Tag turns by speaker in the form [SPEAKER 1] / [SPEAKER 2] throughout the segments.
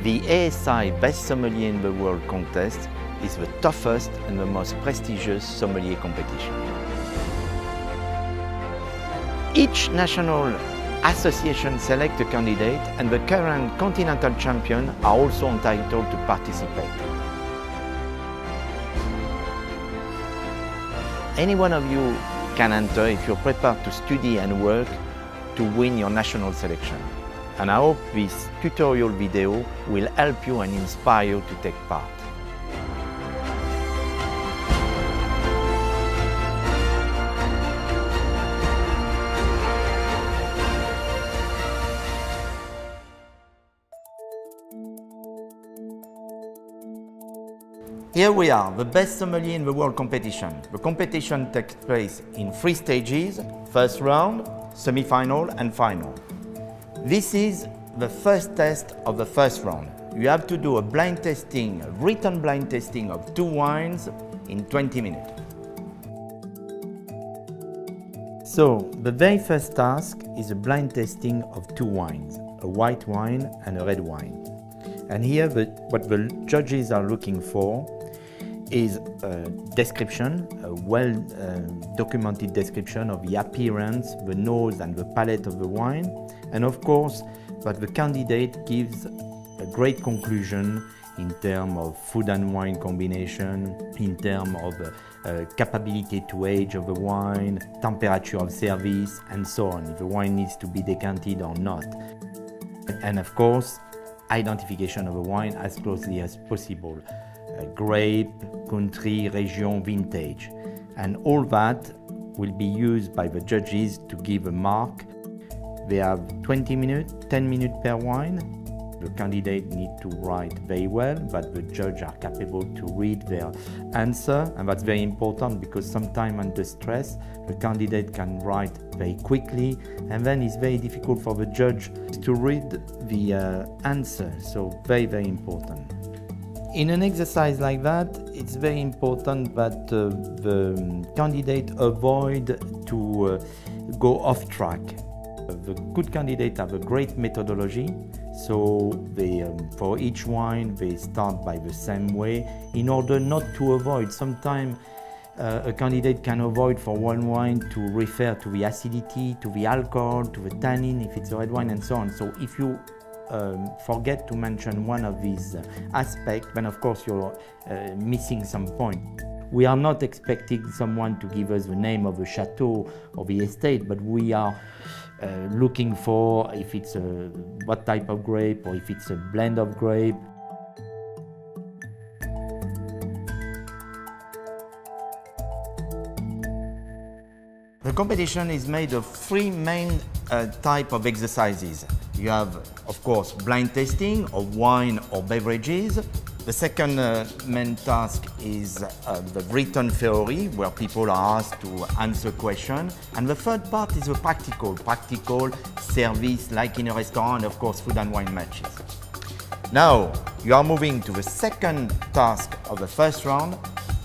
[SPEAKER 1] The ASI Best Sommelier in the World contest is the toughest and the most prestigious sommelier competition. Each national association selects a candidate, and the current continental champion are also entitled to participate. Any one of you can enter if you're prepared to study and work to win your national selection. And I hope this tutorial video will help you and inspire you to take part. Here we are, the best sommelier in the world competition. The competition takes place in 3 stages: first round, semi-final and final. This is the first test of the first round. You have to do a blind testing, a written blind testing of 2 wines in 20 minutes. So, the very first task is a blind testing of 2 wines, a white wine and a red wine. And here what the judges are looking for is a description, a well-documented description of the appearance, the nose and the palate of the wine, and of course that the candidate gives a great conclusion in terms of food and wine combination, in terms of capability to age of the wine, temperature of service, and so on, if the wine needs to be decanted or not. And of course, identification of the wine as closely as possible. Grape, country, region, vintage. And all that will be used by the judges to give a mark. They have 20 minutes, 10 minutes per wine. The candidate needs to write very well, but the judges are capable to read their answer, and that's very important because sometimes under stress, the candidate can write very quickly, and then it's very difficult for the judge to read the answer, so very, very important. In an exercise like that, it's very important that the candidate avoid to go off track. The good candidates have a great methodology, so for each wine they start by the same way in order not to avoid. Sometimes a candidate can avoid for one wine to refer to the acidity, to the alcohol, to the tannin if it's a red wine and so on. So if you forget to mention one of these aspects, then of course you're missing some point. We are not expecting someone to give us the name of the chateau or the estate, but we are looking for if it's what type of grape or if it's a blend of grape. The competition is made of 3 main types of exercises. You have, of course, blind testing of wine or beverages. The second main task is the written theory, where people are asked to answer questions. And the third part is the practical service, like in a restaurant, and of course, food and wine matches. Now, you are moving to the second task of the first round,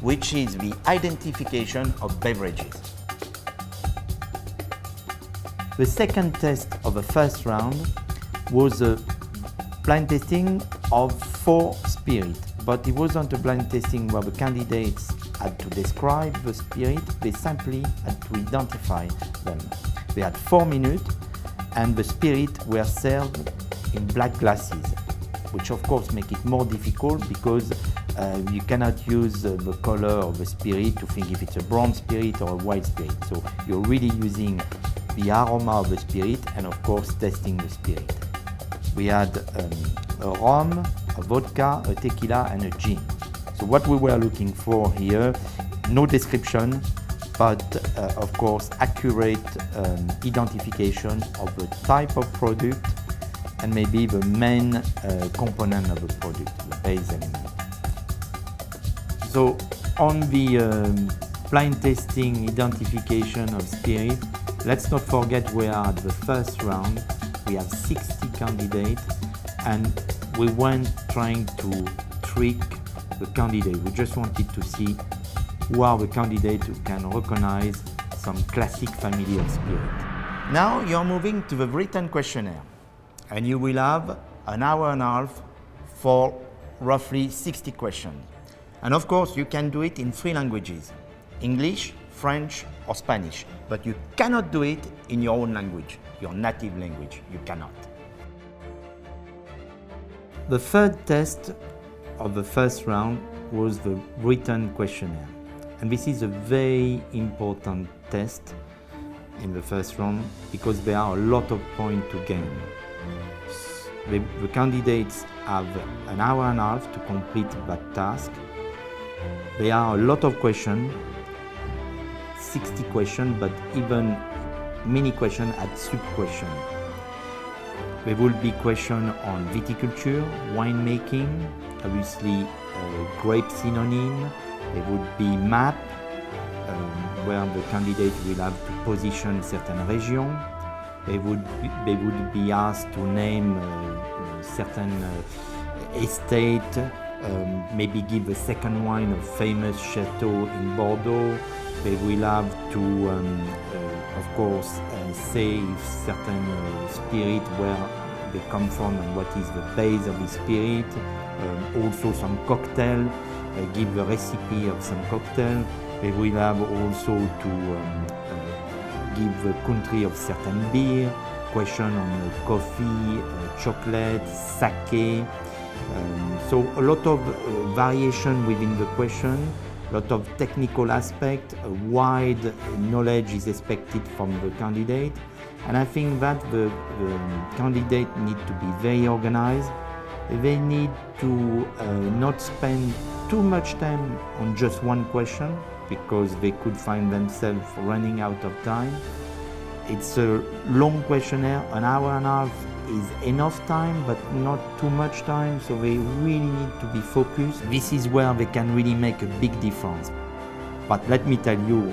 [SPEAKER 1] which is the identification of beverages. The second test of the first round was a blind testing of 4 spirits, but it wasn't a blind testing where the candidates had to describe the spirit, they simply had to identify them. They had 4 minutes and the spirits were served in black glasses, which of course make it more difficult because you cannot use the color of the spirit to think if it's a brown spirit or a white spirit. So you're really using the aroma of the spirit and of course testing the spirit. We had a rum, a vodka, a tequila and a gin. So what we were looking for here, no description, but of course accurate identification of the type of product and maybe the main component of the product, the base element. So on the blind testing identification of spirit, let's not forget we are at the first round. We have 60 candidates and we weren't trying to trick the candidate. We just wanted to see who are the candidates who can recognize some classic family of spirit. Now you're moving to the written questionnaire and you will have an hour and a half for roughly 60 questions. And of course, you can do it in 3 languages, English, French, or Spanish, but you cannot do it in your own language, your native language, you cannot. The third test of the first round was the written questionnaire. And this is a very important test in the first round because there are a lot of points to gain. The candidates have an hour and a half to complete that task. There are a lot of questions, 60 questions, but even many questions at sub-questions. There will be questions on viticulture, winemaking, obviously grape synonym. There would be map, where the candidate will have to position certain region. They would be asked to name certain estate, maybe give a second wine of famous chateau in Bordeaux. They will have to, of course, say if certain spirit where they come from and what is the base of the spirit. Also some cocktail, give a recipe of some cocktail. They will have also to give the country of certain beer, question on coffee, chocolate, sake. So a lot of variation within the question, a lot of technical aspect, a wide knowledge is expected from the candidate. And I think that the candidate need to be very organized. They need to not spend too much time on just one question because they could find themselves running out of time. It's a long questionnaire, an hour and a half is enough time but not too much time, so they really need to be focused. This is where they can really make a big difference. But let me tell you,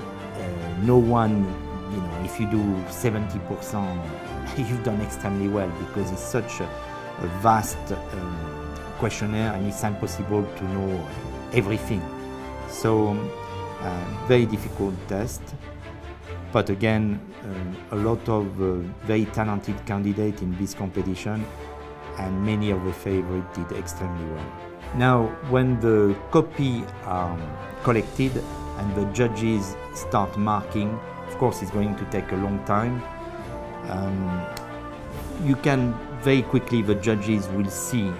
[SPEAKER 1] no one, if you do 70%, you've done extremely well because it's such a vast questionnaire and it's impossible to know everything. So, very difficult test. But again, a lot of very talented candidates in this competition and many of the favorites did extremely well. Now, when the copy are collected and the judges start marking, of course it's going to take a long time. You can very quickly, the judges will see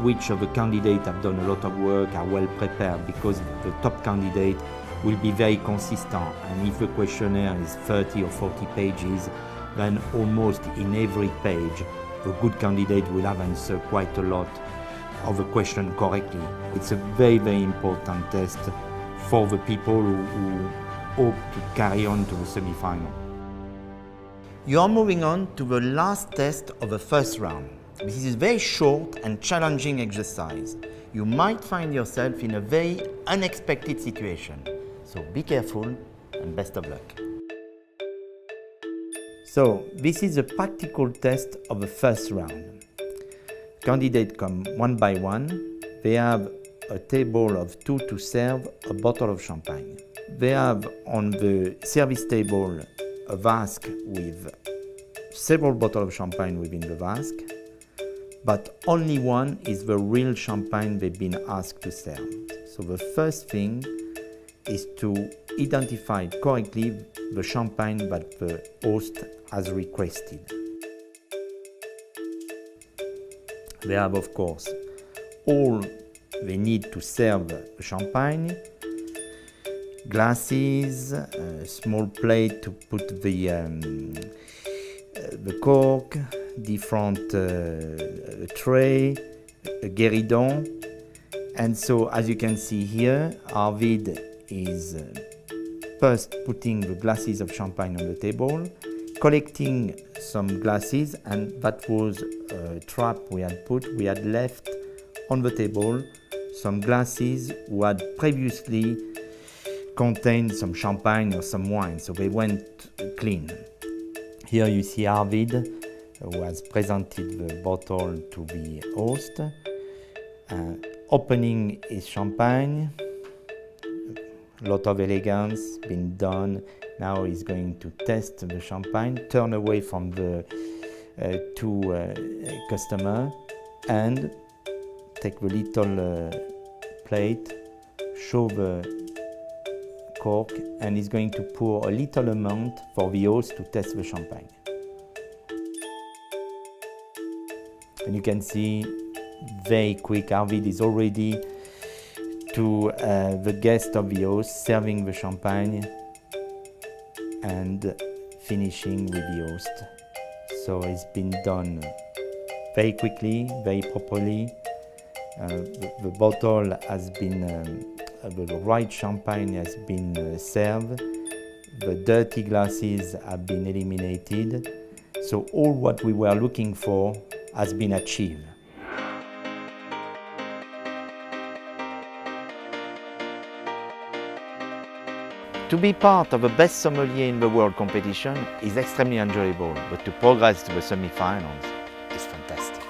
[SPEAKER 1] which of the candidates have done a lot of work, are well prepared, because the top candidate will be very consistent. And if the questionnaire is 30 or 40 pages, then almost in every page, the good candidate will have answered quite a lot of the question correctly. It's a very, very important test for the people who hope to carry on to the semi-final. You are moving on to the last test of the first round. This is a very short and challenging exercise. You might find yourself in a very unexpected situation. So be careful and best of luck. So this is a practical test of the first round. Candidates come one by one. They have a table of 2 to serve a bottle of champagne. They have on the service table a vase with several bottles of champagne within the vase, but only one is the real champagne they've been asked to serve. So the first thing is to identify correctly the champagne that the host has requested. They have, of course, all they need to serve the champagne, glasses, a small plate to put the cork, different tray, a guéridon. And so, as you can see here, Arvid is first putting the glasses of champagne on the table, collecting some glasses, and that was a trap we had left on the table some glasses who had previously contained some champagne or some wine, so they went clean. Here you see Arvid, who has presented the bottle to the host, opening his champagne. A lot of elegance been done. Now he's going to test the champagne, turn away from the two customers, and take the little plate, show the cork, and he's going to pour a little amount for the host to test the champagne. And you can see very quick, Arvid is already to the guest of the host, serving the champagne and finishing with the host. So it's been done very quickly, very properly. The bottle has been, the right champagne has been served. The dirty glasses have been eliminated. So all what we were looking for has been achieved. To be part of the best sommelier in the world competition is extremely enjoyable, but to progress to the semi-finals is fantastic.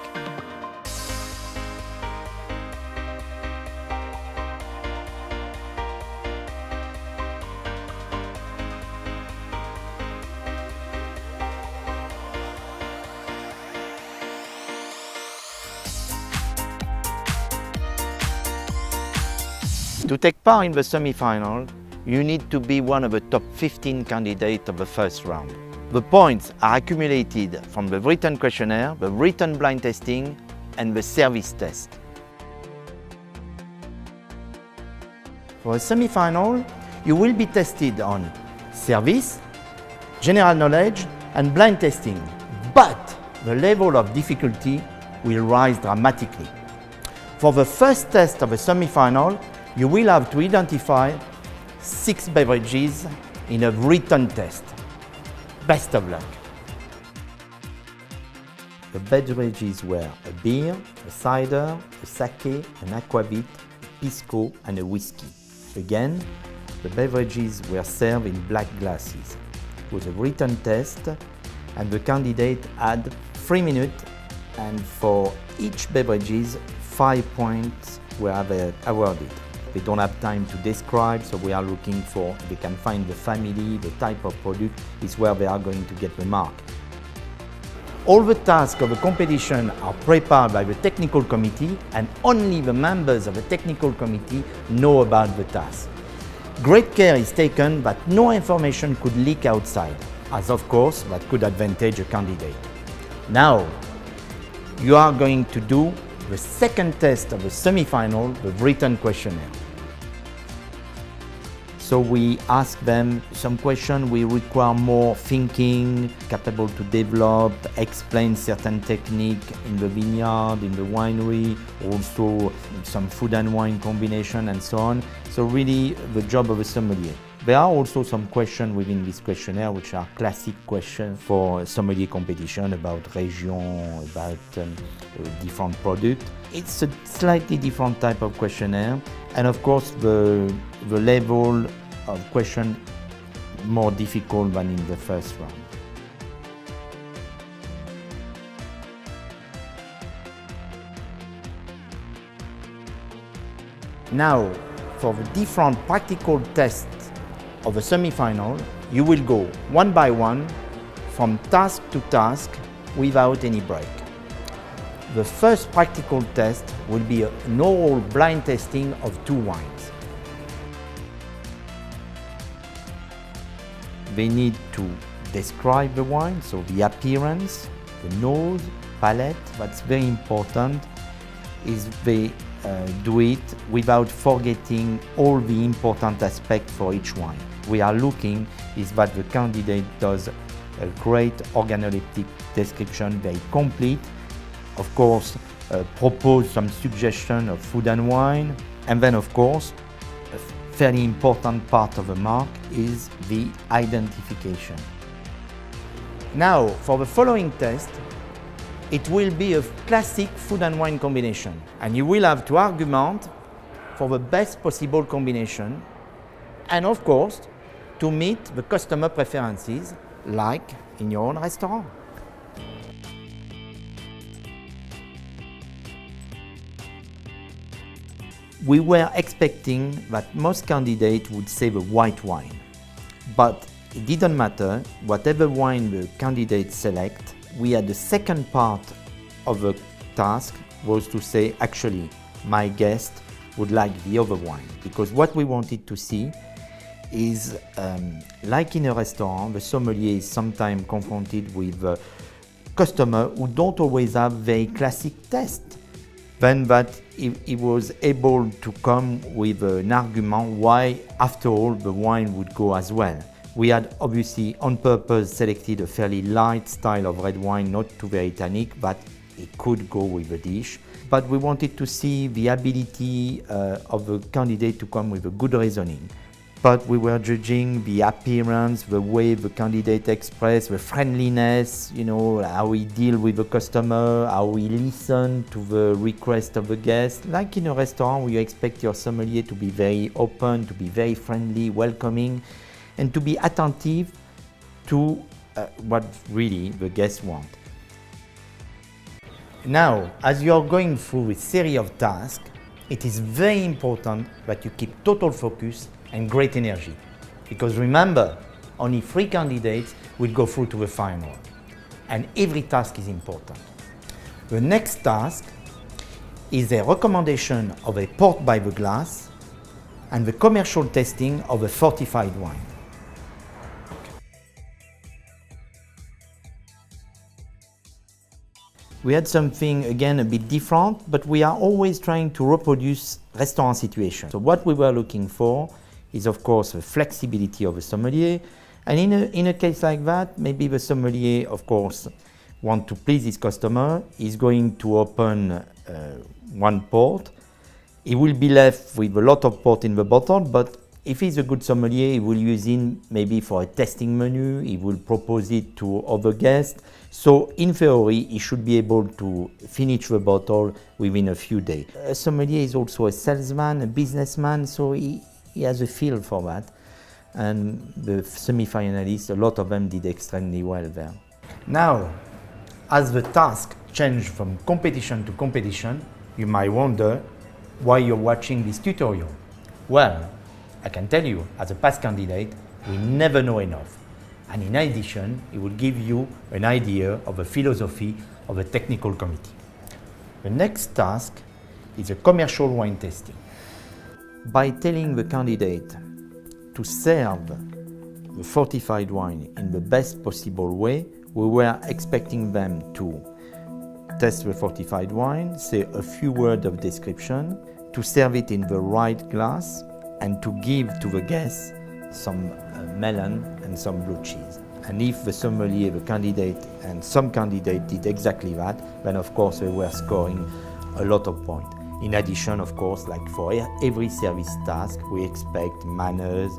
[SPEAKER 1] To take part in the semi-final, you need to be one of the top 15 candidates of the first round. The points are accumulated from the written questionnaire, the written blind testing, and the service test. For a semi-final, you will be tested on service, general knowledge, and blind testing, but the level of difficulty will rise dramatically. For the first test of a semi-final, you will have to identify 6 beverages in a written test. Best of luck. The beverages were a beer, a cider, a sake, an aquavit, pisco, and a whiskey. Again, the beverages were served in black glasses. It was a written test, and the candidate had 3 minutes, and for each beverages, 5 points were awarded. They don't have time to describe, so we are looking for, they can find the family, the type of product is where they are going to get the mark. All the tasks of the competition are prepared by the technical committee, and only the members of the technical committee know about the task. Great care is taken that no information could leak outside, as of course that could advantage a candidate. Now, you are going to do the second test of the semi-final, the written questionnaire. So we ask them some questions we require more thinking, capable to develop, explain certain technique in the vineyard, in the winery, also some food and wine combination and so on. So really the job of a sommelier. There are also some questions within this questionnaire which are classic questions for sommelier competition about region, about different products. It's a slightly different type of questionnaire, and of course the level of question more difficult than in the first round. Now, for the different practical tests of a semi-final, you will go one by one from task to task without any break. The first practical test will be an oral blind testing of 2 wines. They need to describe the wine, so the appearance, the nose, palate. That's very important, is they do it without forgetting all the important aspects for each wine. We are looking is that the candidate does a great organoleptic description, very complete. Of course, propose some suggestion of food and wine. And then, of course, a fairly important part of the mark is the identification. Now, for the following test, it will be a classic food and wine combination. And you will have to argument for the best possible combination. And of course, to meet the customer preferences, like in your own restaurant. We were expecting that most candidates would say the white wine, but it didn't matter. Whatever wine the candidates select, we had the second part of the task was to say, actually, my guest would like the other wine. Because what we wanted to see is, like in a restaurant, the sommelier is sometimes confronted with customers who don't always have very classic taste. Then that he was able to come with an argument why, after all, the wine would go as well. We had obviously on purpose selected a fairly light style of red wine, not too very tannic, but it could go with the dish. But we wanted to see the ability of the candidate to come with a good reasoning. But we were judging the appearance, the way the candidate expressed, the friendliness, you know, how he deal with the customer, how he listen to the request of the guest. Like in a restaurant where you expect your sommelier to be very open, to be very friendly, welcoming, and to be attentive to what really the guests want. Now, as you are going through a series of tasks, it is very important that you keep total focus and great energy. Because remember, only 3 candidates will go through to the final. And every task is important. The next task is a recommendation of a port by the glass and the commercial testing of a fortified wine. We had something, again, a bit different, but we are always trying to reproduce restaurant situations. So what we were looking for is, of course, the flexibility of the sommelier. And in a case like that, maybe the sommelier, of course, want to please his customer, is going to open one port. He will be left with a lot of port in the bottle, but if he's a good sommelier, he will use it maybe for a tasting menu, he will propose it to other guests. So in theory, he should be able to finish the bottle within a few days. A sommelier is also a salesman, a businessman, so he has a feel for that. And the semi-finalists, a lot of them did extremely well there. Now, as the task changed from competition to competition, you might wonder why you're watching this tutorial. Well, I can tell you, as a past candidate, we never know enough. And in addition, it will give you an idea of the philosophy of a technical committee. The next task is a commercial wine testing. By telling the candidate to serve the fortified wine in the best possible way, we were expecting them to test the fortified wine, say a few words of description, to serve it in the right glass, and to give to the guests some melon and some blue cheese. And if the sommelier, the candidate, and some candidate did exactly that, then of course they were scoring a lot of points. In addition, of course, like for every service task, we expect manners,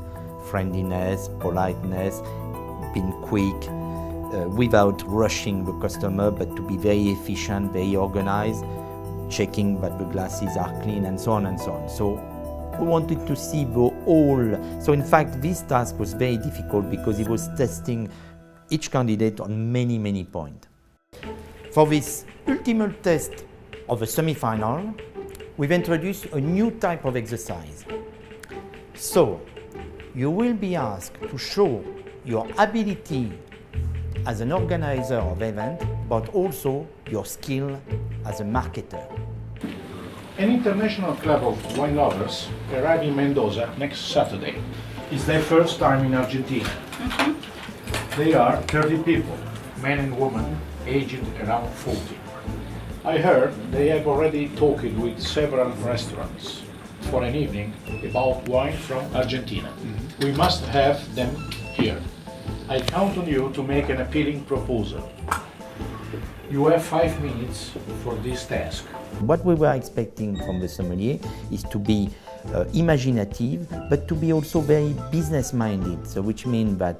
[SPEAKER 1] friendliness, politeness, being quick, without rushing the customer, but to be very efficient, very organized, checking that the glasses are clean, and so on and so on. So we wanted to see the whole. So in fact, this task was very difficult because it was testing each candidate on many points. For this ultimate test of a semi-final, we've introduced a new type of exercise. So you will be asked to show your ability as an organizer of event, but also your skill as a marketer.
[SPEAKER 2] An international club of wine lovers arrive in Mendoza next Saturday. It's their first time in Argentina. They are 30 people, men and women, aged around 40. I heard they have already talked with several restaurants for an evening about wine from Argentina. We must have them here. I count on you to make an appealing proposal. You have 5 minutes for this task.
[SPEAKER 1] What we were expecting from the sommelier is to be imaginative, but to be also very business-minded, so which means that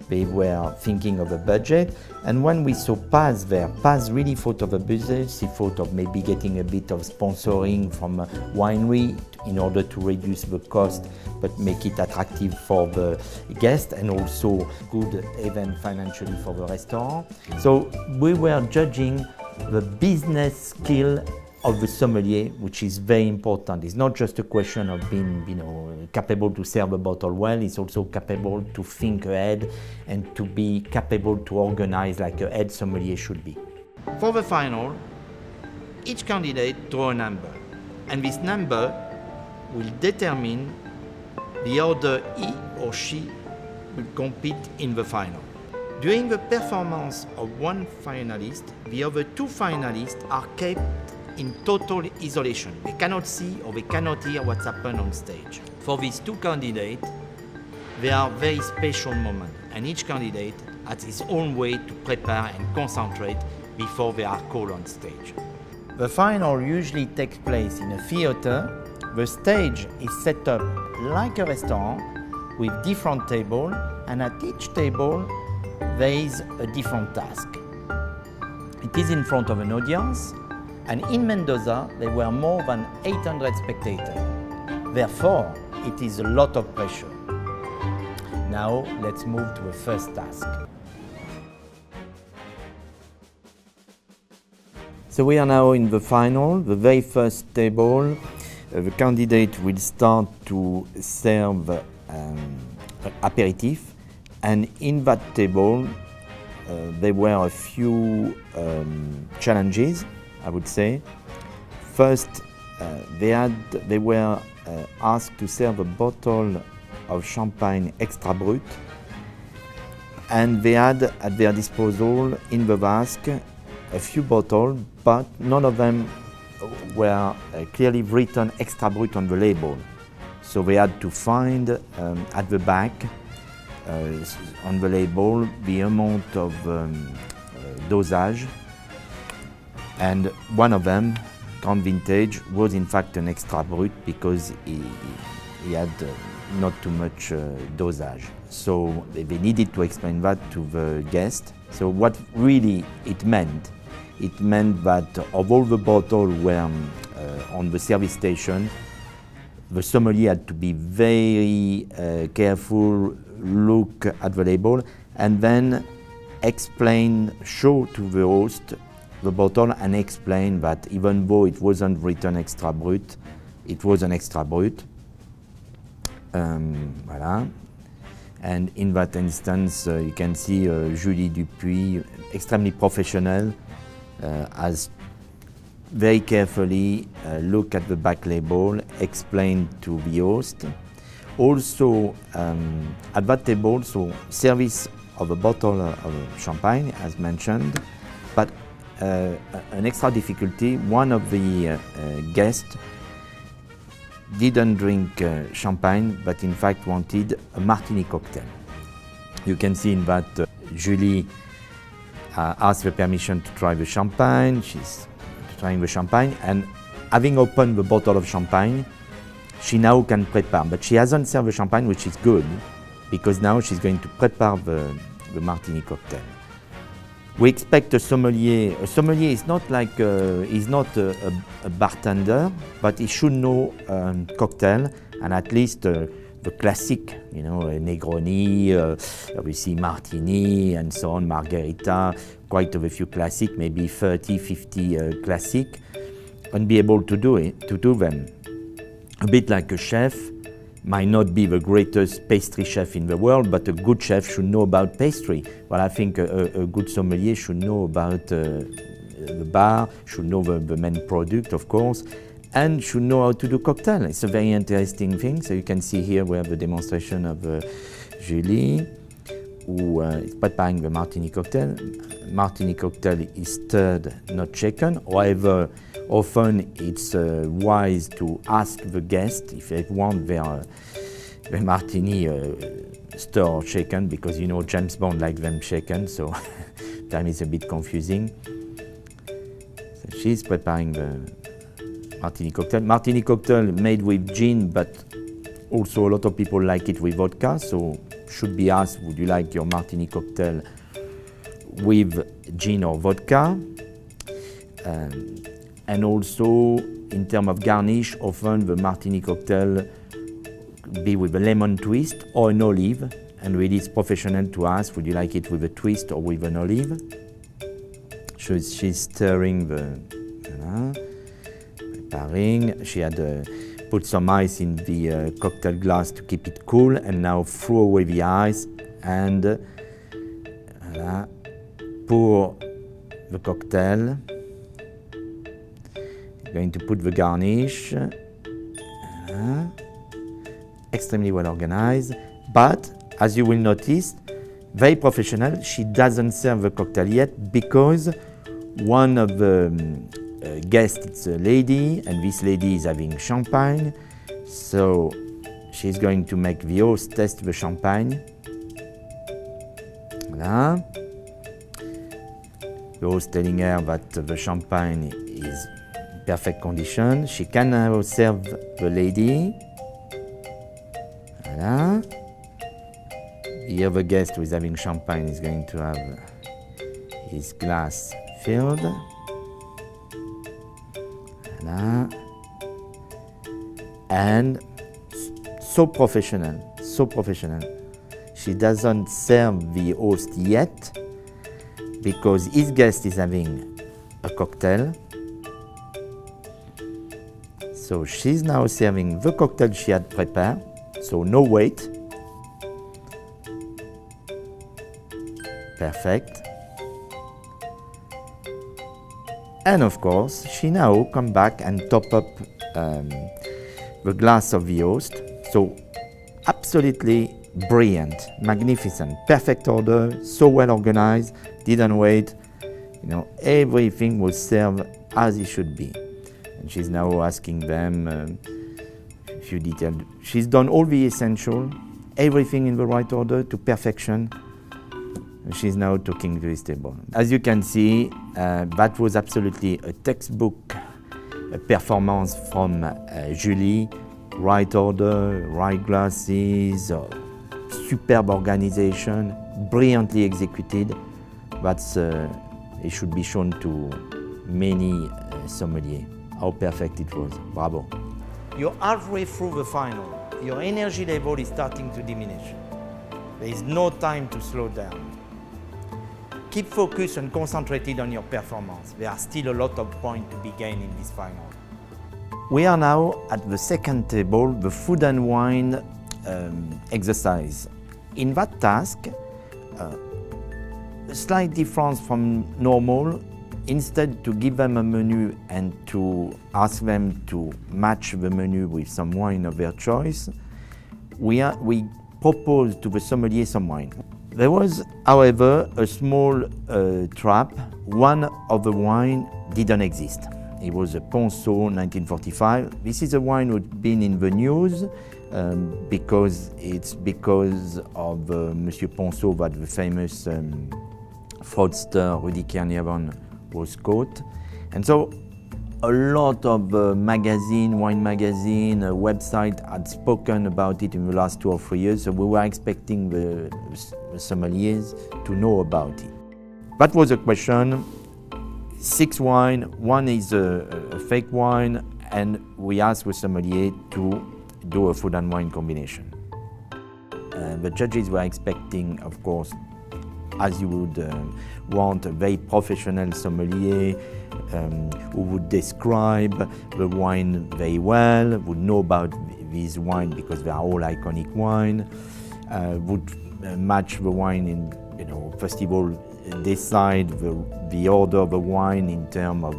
[SPEAKER 1] they were thinking of a budget. And when we saw Paz there, Paz really thought of a business. He thought of maybe getting a bit of sponsoring from a winery in order to reduce the cost, but make it attractive for the guest and also good event financially for the restaurant. So we were judging the business skill of the sommelier, which is very important. It's not just a question of being, capable to serve a bottle well. It's also capable to think ahead and to be capable to organize like a head sommelier should be. For the final, each candidate draw a number, and this number will determine the order he or she will compete in the final. During the performance of one finalist, the other two finalists are kept in total isolation. They cannot see or they cannot hear what's happened on stage. For these two candidates, there are very special moments, and each candidate has his own way to prepare and concentrate before they are called on stage. The final usually takes place in a theater. The stage is set up like a restaurant with different tables, and at each table there is a different task. It is in front of an audience, and in Mendoza there were more than 800 spectators. Therefore, it is a lot of pressure. Now let's move to the first task. So we are now in the final, the very first table. The candidate will start to serve aperitif, and in that table there were a few challenges, I would say. First, they were asked to serve a bottle of champagne extra brut, and they had at their disposal in the Basque a few bottles, but none of them were clearly written extra brut on the label. So they had to find at the back on the label the amount of dosage, and one of them, Grand Vintage, was in fact an extra brut because he had not too much dosage. So they needed to explain that to the guest. So what really it meant that of all the bottles were on the service station, the sommelier had to be very careful, look at the label, and then show to the host the bottle and explain that even though it wasn't written extra brut, it was an extra brut. Voilà. And in that instance, you can see Julie Dupuis, extremely professional, has very carefully look at the back label, explain to the host. Also, at that table, so service of a bottle of champagne, as mentioned, but an extra difficulty, one of the guests didn't drink champagne, but in fact wanted a martini cocktail. You can see in that Julie asked for permission to try the champagne. She's trying the champagne, and having opened the bottle of champagne, she now can prepare. But she hasn't served the champagne, which is good, because now she's going to prepare the martini cocktail. We expect a sommelier. A sommelier is not like he's not a bartender, but he should know cocktail, and at least the classic, you know, Negroni, obviously Martini, and so on, Margherita, quite a few classic, maybe 30, 50 classic, and be able to do them. A bit like a chef, might not be the greatest pastry chef in the world, but a good chef should know about pastry. Well, I think a good sommelier should know about the bar, should know the main product, of course, and should know how to do cocktail. It's a very interesting thing. So you can see here we have the demonstration of Julie, who is preparing the martini cocktail. Martini cocktail is stirred, not shaken. However, often it's wise to ask the guest if they want their martini stirred or shaken, because you know James Bond likes them shaken, so time is a bit confusing. So she's preparing the martini cocktail. Martini cocktail made with gin, but also a lot of people like it with vodka, so should be asked, would you like your martini cocktail with gin or vodka? And also, in terms of garnish, often the martini cocktail be with a lemon twist or an olive, and really it's professional to ask, would you like it with a twist or with an olive? So she's stirring preparing. She had put some ice in the cocktail glass to keep it cool, and now throw away the ice and pour the cocktail. Going to put the garnish. Extremely well organized, but as you will notice, very professional. She doesn't serve the cocktail yet because one of the guests is a lady, and this lady is having champagne. So she's going to make the host test the champagne. Voilà. The host telling her that the champagne is in perfect condition. She can now serve the lady. Voilà. The other guest who is having champagne is going to have his glass filled. Voilà. And so professional, so professional. She doesn't serve the host yet because his guest is having a cocktail. So she's now serving the cocktail she had prepared, so no wait. Perfect. And of course, she now come back and top up the glass of the host. So absolutely brilliant, magnificent, perfect order, so well organized, didn't wait. You know, everything was served as it should be. And she's now asking them a few details. She's done all the essential, everything in the right order to perfection. She's now talking to this table. As you can see, that was absolutely a textbook performance from Julie. Right order, right glasses, superb organization, brilliantly executed. That's it should be shown to many sommeliers how perfect it was. Bravo. You're halfway through the final. Your energy level is starting to diminish. There is no time to slow down. Keep focused and concentrated on your performance. There are still a lot of points to be gained in this final. We are now at the second table, the food and wine exercise. In that task, a slight difference from normal. Instead to give them a menu and to ask them to match the menu with some wine of their choice, we proposed to the sommelier some wine. There was, however, a small trap. One of the wine didn't exist. It was a Ponceau 1945. This is a wine which had been in the news because of Monsieur Ponceau that the famous fraudster Rudy Kernevon was caught. And so a lot of wine magazine, website had spoken about it in the last 2 or 3 years, so we were expecting the sommeliers to know about it. That was a question. 6 wine, one is a fake wine, and we asked the sommelier to do a food and wine combination. The judges were expecting, of course, as you would want, a very professional sommelier who would describe the wine very well, would know about these wine because they are all iconic wine, would match the wine in, first of all, decide the order of the wine in terms of,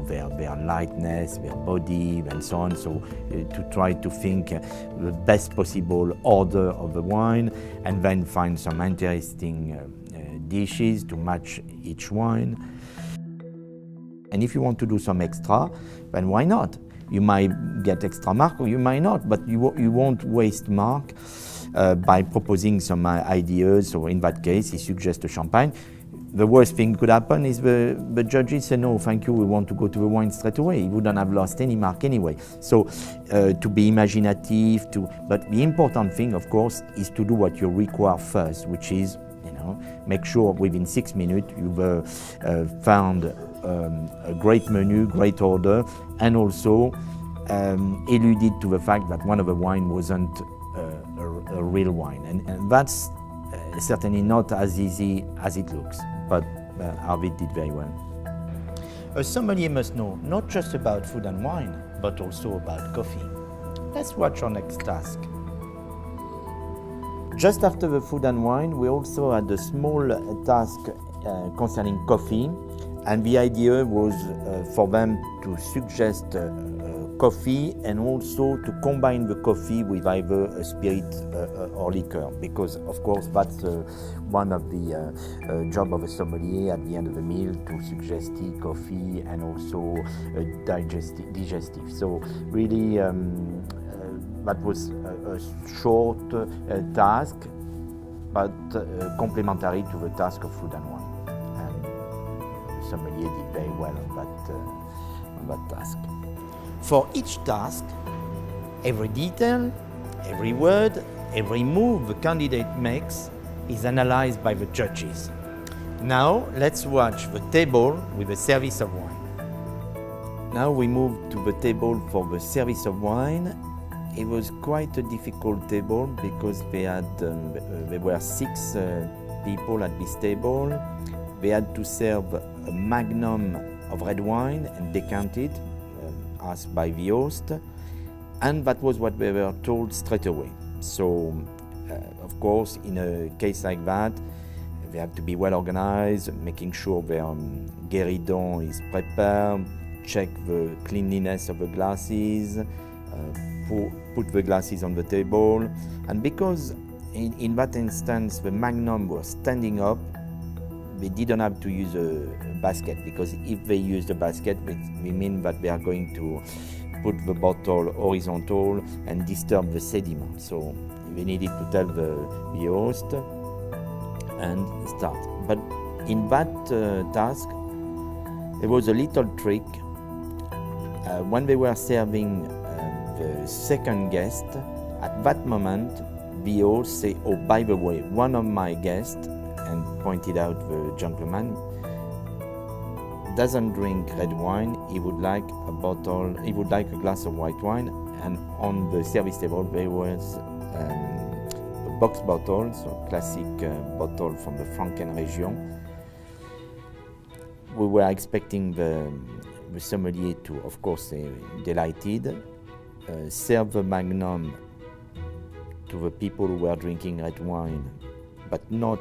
[SPEAKER 1] their lightness, their body, and so on. So to try to think the best possible order of the wine, and then find some interesting dishes to match each wine. And if you want to do some extra, then why not? You might get extra mark or you might not, but you won't waste mark by proposing some ideas. So in that case, he suggests a champagne. The worst thing could happen is the judges say, no, thank you, we want to go to the wine straight away. He wouldn't have lost any mark anyway. So to be imaginative, but the important thing, of course, is to do what you require first, which is, make sure within 6 minutes you've found a great menu, great order, and also alluded to the fact that one of the wine wasn't a real wine. And that's certainly not as easy as it looks, but Arvid did very well. A sommelier must know not just about food and wine, but also about coffee. Let's watch our next task. Just after the food and wine, we also had a small task concerning coffee. And the idea was for them to suggest coffee and also to combine the coffee with either a spirit or liquor, because of course that's one of the job of a sommelier at the end of the meal, to suggest tea, coffee, and also digestive. So really that was a short task, but complementary to the task of food and wine. And the sommelier did very well on that task. For each task, every detail, every word, every move the candidate makes is analyzed by the judges. Now let's watch the table with the service of wine. Now we move to the table for the service of wine. It was quite a difficult table because there were 6 people at this table. They had to serve a magnum of red wine and decant it, asked by the host, and that was what they were told straight away. So, of course, in a case like that, they have to be well organized, making sure their guéridon is prepared, check the cleanliness of the glasses, put the glasses on the table. And because in that instance the magnum was standing up, they didn't have to use a basket, because if they use the basket, we mean that they are going to put the bottle horizontal and disturb the sediment. So they needed to tell the host and start. But in that task, there was a little trick. When they were serving the second guest, at that moment, the host say, "Oh, by the way, one of my guests," and pointed out the gentleman, doesn't drink red wine. He would like a glass of white wine. And on the service table there was a box bottle, so classic bottle from the Franken region. We were expecting the sommelier to, of course, delighted, serve the magnum to the people who were drinking red wine, but not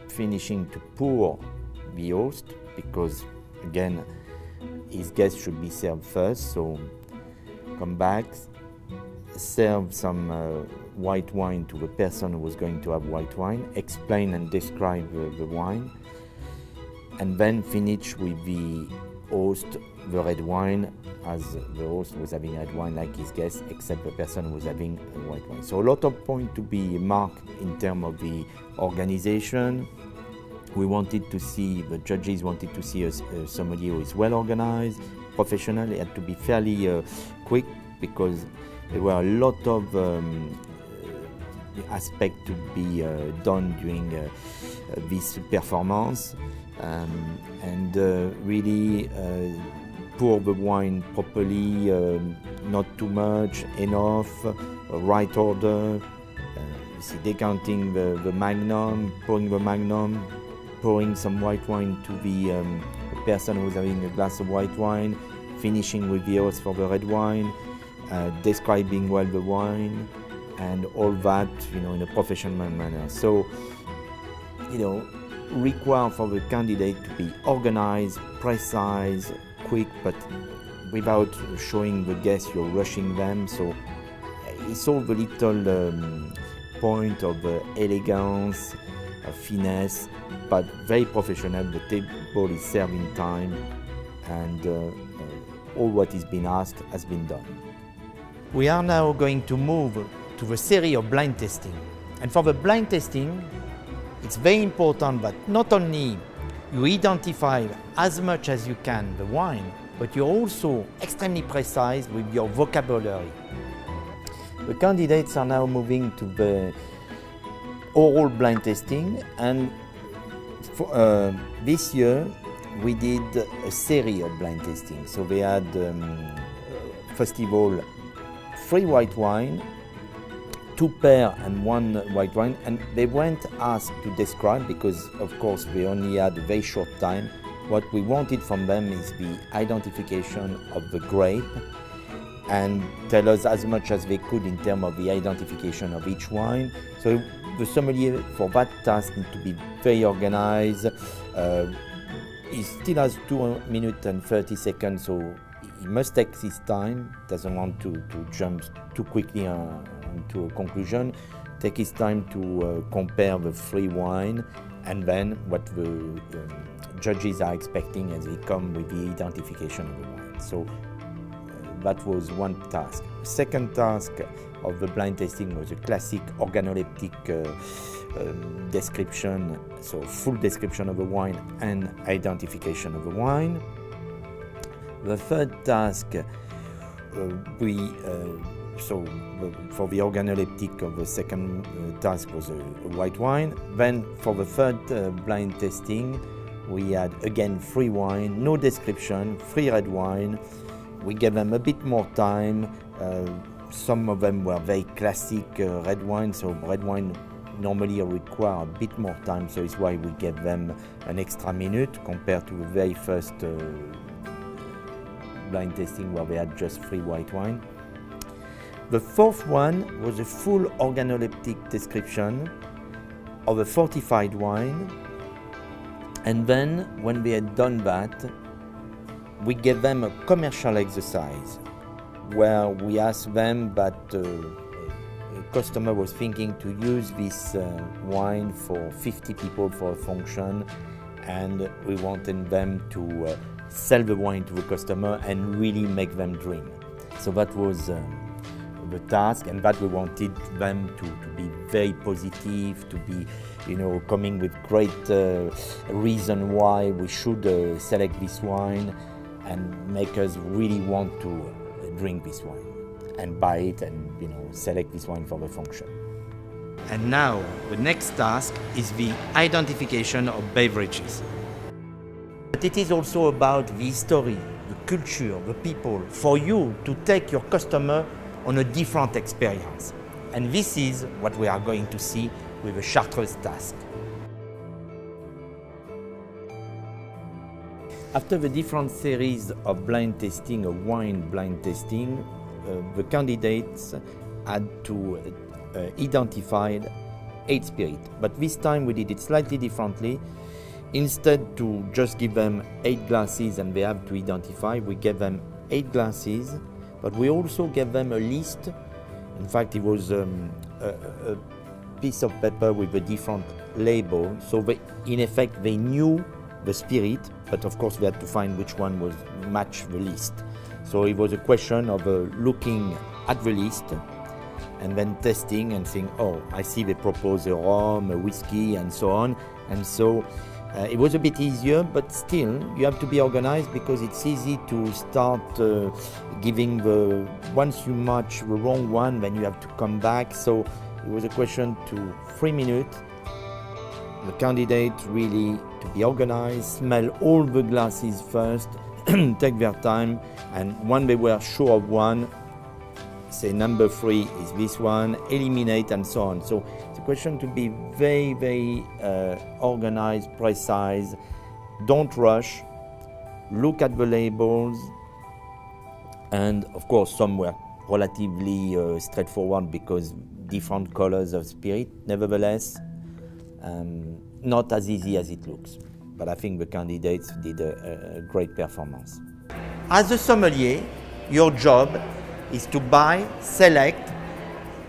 [SPEAKER 1] finishing to pour the host, because again his guests should be served first. So come back, serve some white wine to the person who was going to have white wine, explain and describe the wine, and then finish with the host the red wine, as the host was having red wine like his guest, except the person who was having white wine. So a lot of points to be marked in terms of the organization. We wanted to see, the judges wanted to see a sommelier who is well organized, professional. It had to be fairly quick, because there were a lot of aspects to be done during this performance, and really pour the wine properly, not too much, enough, right order. Decanting the magnum, pouring the magnum, pouring some white wine to the person who's having a glass of white wine, finishing with the host for the red wine, describing well the wine, and all that, in a professional manner. So, require for the candidate to be organized, precise, quick, but without showing the guests you're rushing them. So it's all the little point of elegance, finesse, but very professional. The table is served in time, and all what is been asked has been done. We are now going to move to the series of blind testing. And for the blind testing, it's very important that not only you identify as much as you can the wine, but you're also extremely precise with your vocabulary. The candidates are now moving to the oral blind testing, and for, this year we did a series of blind testing. So we had, first of all, 3 white wine, 2 pear and 1 white wine, and they weren't asked to describe, because of course we only had a very short time. What we wanted from them is the identification of the grape, and tell us as much as they could in terms of the identification of each wine. So the sommelier for that task needs to be very organized. He still has 2 minutes and 30 seconds, so he must take his time, doesn't want to jump too quickly to a conclusion. Take his time to compare the 3 wine and then what the judges are expecting as they come with the identification of the wine. So that was one task. The second task of the blind tasting was a classic organoleptic description, so full description of the wine and identification of the wine. The third task, for the organoleptic of the second task was a white wine. Then for the third blind tasting, we had again 3 wine, no description, 3 red wine. We gave them a bit more time. Some of them were very classic red wine, so red wine normally require a bit more time, so it's why we gave them an extra minute compared to the very first blind tasting where they had just 3 white wine. The fourth one was a full organoleptic description of a fortified wine, and then when they had done that, we gave them a commercial exercise where we asked them that a customer was thinking to use this wine for 50 people for a function, and we wanted them to sell the wine to the customer and really make them dream. So that was the task, and that we wanted them to be very positive, to be, coming with great reason why we should select this wine, and make us really want to drink this wine and buy it and select this wine for the function. And now the next task is the identification of beverages. But it is also about the history, the culture, the people, for you to take your customer on a different experience. And this is what we are going to see with the Chartreuse task. After the different series of blind tasting, of wine blind tasting, the candidates had to identify 8 spirits. But this time we did it slightly differently. Instead to just give them 8 glasses and they have to identify, we gave them 8 glasses, but we also gave them a list. In fact, it was a piece of paper with a different label. So in effect, they knew the spirit, but of course they had to find which one was match the list. So it was a question of looking at the list and then testing and saying, oh, I see they propose a rum, a whiskey, and so on. And so it was a bit easier, but still you have to be organized, because it's easy to start giving once you match the wrong one, then you have to come back. So it was a question to 3 minutes. The candidate really to be organized, smell all the glasses first, take their time, and when they were sure of one, say number 3 is this one, eliminate, and so on. So it's a question to be very, very organized, precise. Don't rush. Look at the labels, and of course some were relatively straightforward because different colors of spirit. Nevertheless, not as easy as it looks, but I think the candidates did a great performance. As a sommelier, your job is to buy, select,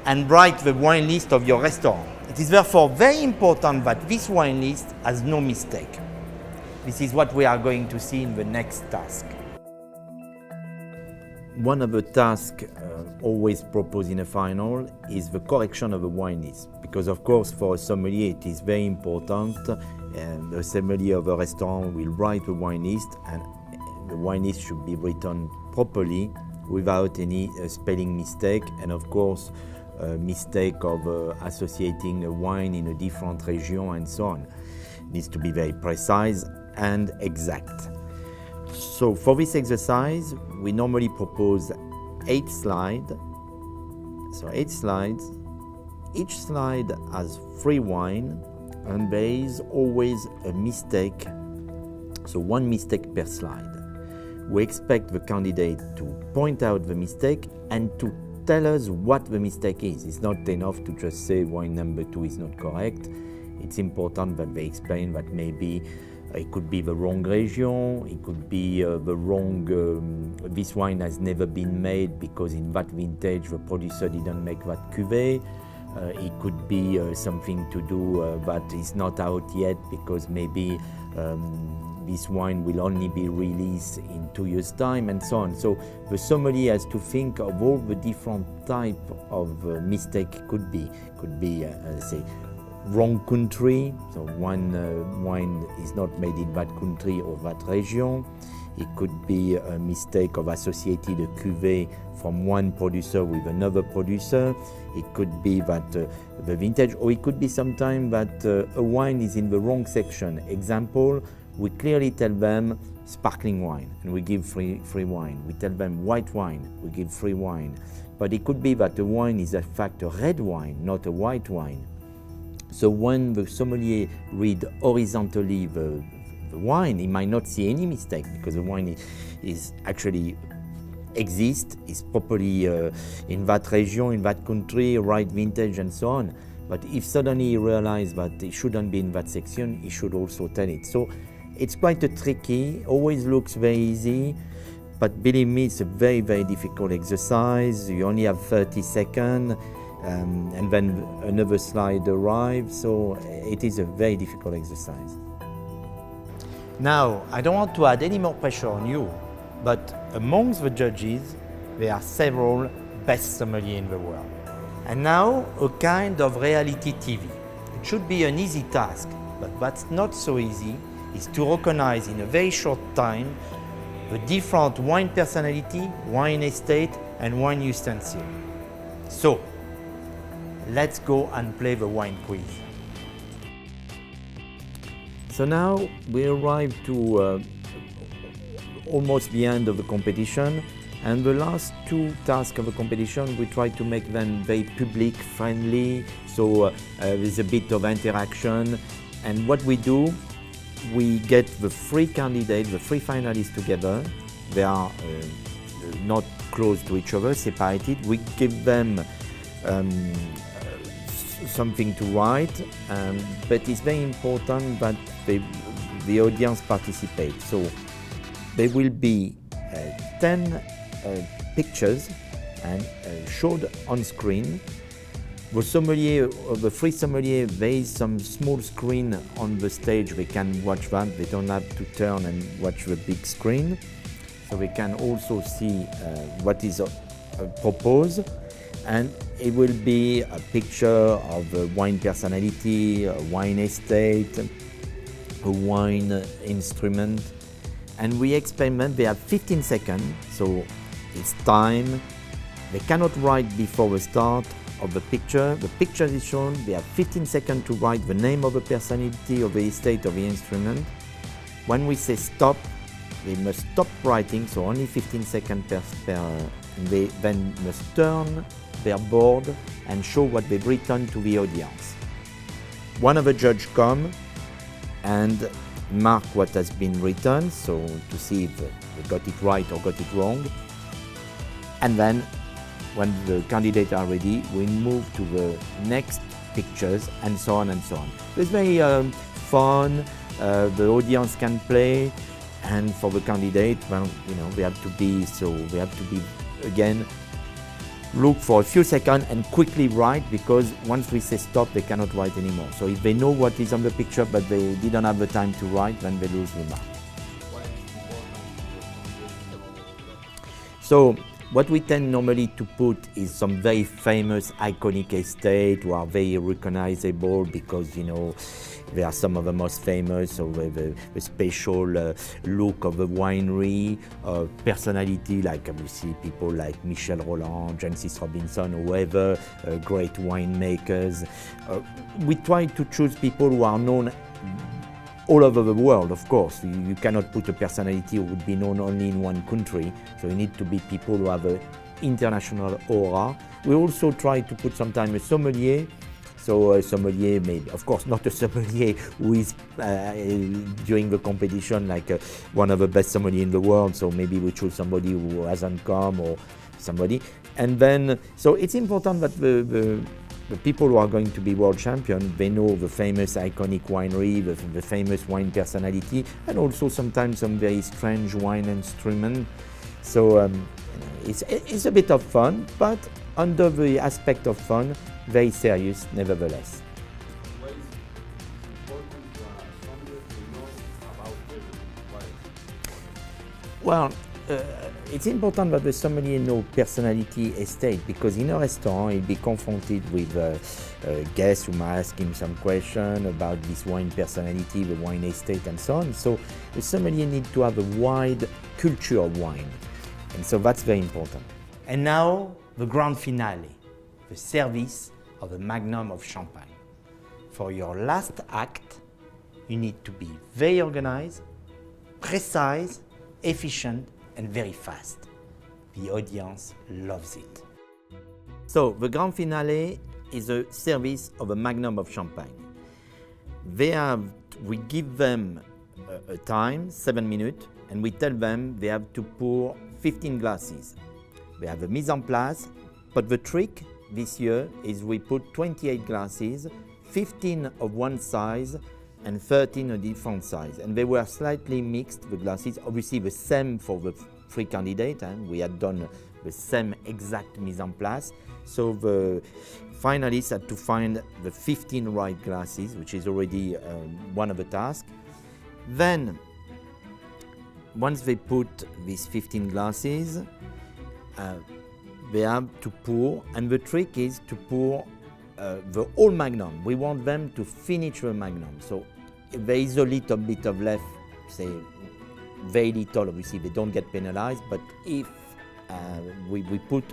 [SPEAKER 1] and write the wine list of your restaurant. It is therefore very important that this wine list has no mistake. This is what we are going to see in the next task. One of the tasks always proposed in a final is the correction of the wine list, because of course for a sommelier it is very important. The sommelier of a restaurant will write the wine list, and the wine list should be written properly without any spelling mistake, and of course mistake of associating a wine in a different region and so on. It needs to be very precise and exact. So for this exercise, we normally propose 8 slides. So 8 slides. Each slide has 3 wine, and there is always a mistake. So 1 mistake per slide. We expect the candidate to point out the mistake and to tell us what the mistake is. It's not enough to just say wine number 2 is not correct. It's important that they explain that maybe it could be the wrong region, it could be the wrong, this wine has never been made because in that vintage the producer didn't make that cuvée. It could be something to do that is not out yet because maybe this wine will only be released in 2 years' time, and so on. So the sommelier has to think of all the different type of mistake could be. Could be, say, wrong country, so one wine is not made in that country or that region. It could be a mistake of associating a cuvée from one producer with another producer. It could be that the vintage, or it could be sometimes that a wine is in the wrong section. Example, we clearly tell them sparkling wine and we give free wine. We tell them white wine, we give free wine. But it could be that the wine is in fact a red wine, not a white wine. So when the sommelier read horizontally the wine, he might not see any mistake because the wine is actually exists, is properly in that region, in that country, right vintage and so on. But if suddenly he realizes that it shouldn't be in that section, he should also tell it. So it's quite a tricky, always looks very easy, but believe me, it's a very, very difficult exercise. You only have 30 seconds. And then another slide arrives, so it is a very difficult exercise. Now, I don't want to add any more pressure on you, but amongst the judges, there are several best sommeliers in the world. And now, a kind of reality TV. It should be an easy task, but what's not so easy is to recognize in a very short time the different wine personality, wine estate, and wine utensil. So, let's go and play the wine quiz. So now we arrive to almost the end of the competition, and the last 2 tasks of the competition we try to make them very public, friendly, so there's a bit of interaction. And what we do, we get the 3 candidates, the 3 finalists together. They are not close to each other, separated. We give them something to write, but it's very important that the audience participate. So there will be 10 pictures and showed on screen. The sommelier, the 3 sommelier, there is some small screen on the stage. They can watch that. They don't have to turn and watch the big screen. So they can also see what is proposed. And it will be a picture of a wine personality, a wine estate, a wine instrument. And we experiment, they have 15 seconds, so it's time. They cannot write before the start of the picture. The picture is shown, they have 15 seconds to write the name of the personality, of the estate, of the instrument. When we say stop, they must stop writing, so only 15 seconds and they then must turn their board and show what they've written to the audience. One of the judges come and mark what has been written, so to see if they got it right or got it wrong. And then when the candidates are ready, we move to the next pictures and so on and so on. It's very fun, the audience can play, and for the candidate, well, you know, they have to be again, look for a few seconds and quickly write, because once we say stop, they cannot write anymore. So if they know what is on the picture but they didn't have the time to write, then they lose the mark. So what we tend normally to put is some very famous iconic estate who are very recognizable because, you know, they are some of the most famous, so the special look of the winery, personality, like we see people like Michel Roland, Jancis Robinson, whoever, great winemakers. We try to choose people who are known all over the world, of course. You cannot put a personality who would be known only in one country, so you need to be people who have an international aura. We also try to put sometimes a sommelier. So a sommelier, maybe, of course, not a sommelier who is during the competition like one of the best sommeliers in the world. So maybe we choose somebody who hasn't come or somebody. And then, so it's important that the people who are going to be world champion, they know the famous iconic winery, the famous wine personality, and also sometimes some very strange wine instrument. So it's a bit of fun, but under the aspect of fun, very serious nevertheless. Well, it's important that the sommelier know personality estate, because in a restaurant he'll be confronted with guests who might ask him some question about this wine personality, the wine estate and so on. So the sommelier needs to have a wide culture of wine, and so that's very important. And now the grand finale, the service of a magnum of champagne. For your last act, you need to be very organized, precise, efficient, and very fast. The audience loves it. So the grand finale is a service of a magnum of champagne. We give them a time, 7 minutes, and we tell them they have to pour 15 glasses. They have a mise en place, but the trick this year is we put 28 glasses, 15 of one size and 13 a different size. And they were slightly mixed, the glasses, obviously the same for the three candidates, and we had done the same exact mise en place. So the finalists had to find the 15 right glasses, which is already one of the tasks. Then, once they put these 15 glasses, they have to pour, and the trick is to pour the whole magnum. We want them to finish the magnum. So if there is a little bit of left, say very little, obviously they don't get penalized, but if we put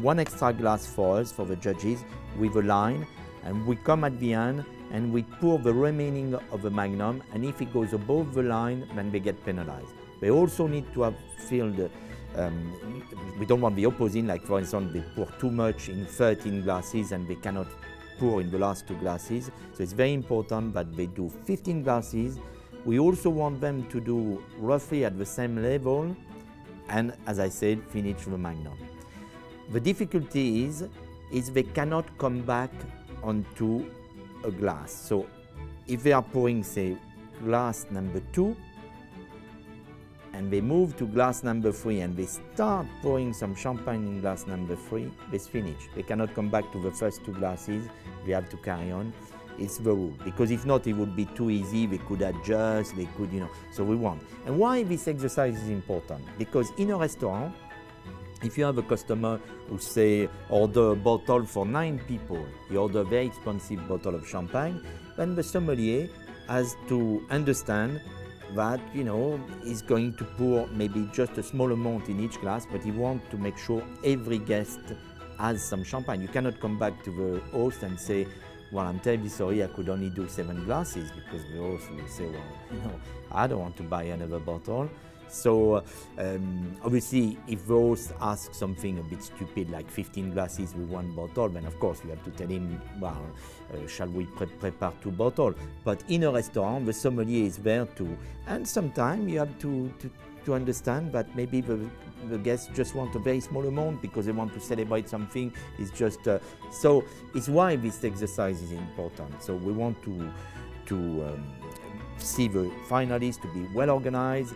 [SPEAKER 1] one extra glass for us, for the judges, with a line, and we come at the end and we pour the remaining of the magnum, and if it goes above the line, then they get penalized. They also need to have filled, we don't want the opposite, like for instance, they pour too much in 13 glasses and they cannot pour in the last 2 glasses. So it's very important that they do 15 glasses. We also want them to do roughly at the same level, and as I said, finish the magnum. The difficulty is they cannot come back onto a glass. So if they are pouring, say, glass number 2, and they move to glass number 3 and they start pouring some champagne in glass number 3, they finish. They cannot come back to the first 2 glasses, they have to carry on. It's the rule, because if not, it would be too easy, they could adjust, they could, so we want. And why this exercise is important? Because in a restaurant, if you have a customer who say order a bottle for 9 people, he order a very expensive bottle of champagne, then the sommelier has to understand that he's going to pour maybe just a small amount in each glass, but he wants to make sure every guest has some champagne. You cannot come back to the host and say, well, I'm terribly sorry, I could only do 7 glasses, because the host will say, well, I don't want to buy another bottle. So obviously, if the host asks something a bit stupid, like 15 glasses with 1 bottle, then of course you have to tell him, well, shall we prepare 2 bottles? But in a restaurant, the sommelier is there too. And sometimes you have to understand that maybe the guests just want a very small amount because they want to celebrate something. It's just, so it's why this exercise is important. So we want to see the finalists to be well organized,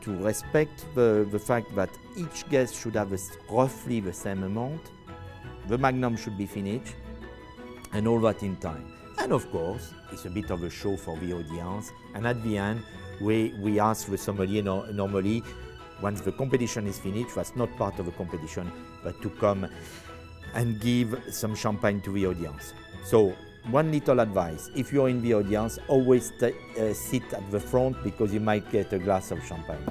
[SPEAKER 1] to respect the fact that each guest should have roughly the same amount, the magnum should be finished, and all that in time. And of course, it's a bit of a show for the audience, and at the end, we ask the sommelier normally, once the competition is finished, that's not part of the competition, but to come and give some champagne to the audience. So, one little advice, if you're in the audience, always sit at the front, because you might get a glass of champagne.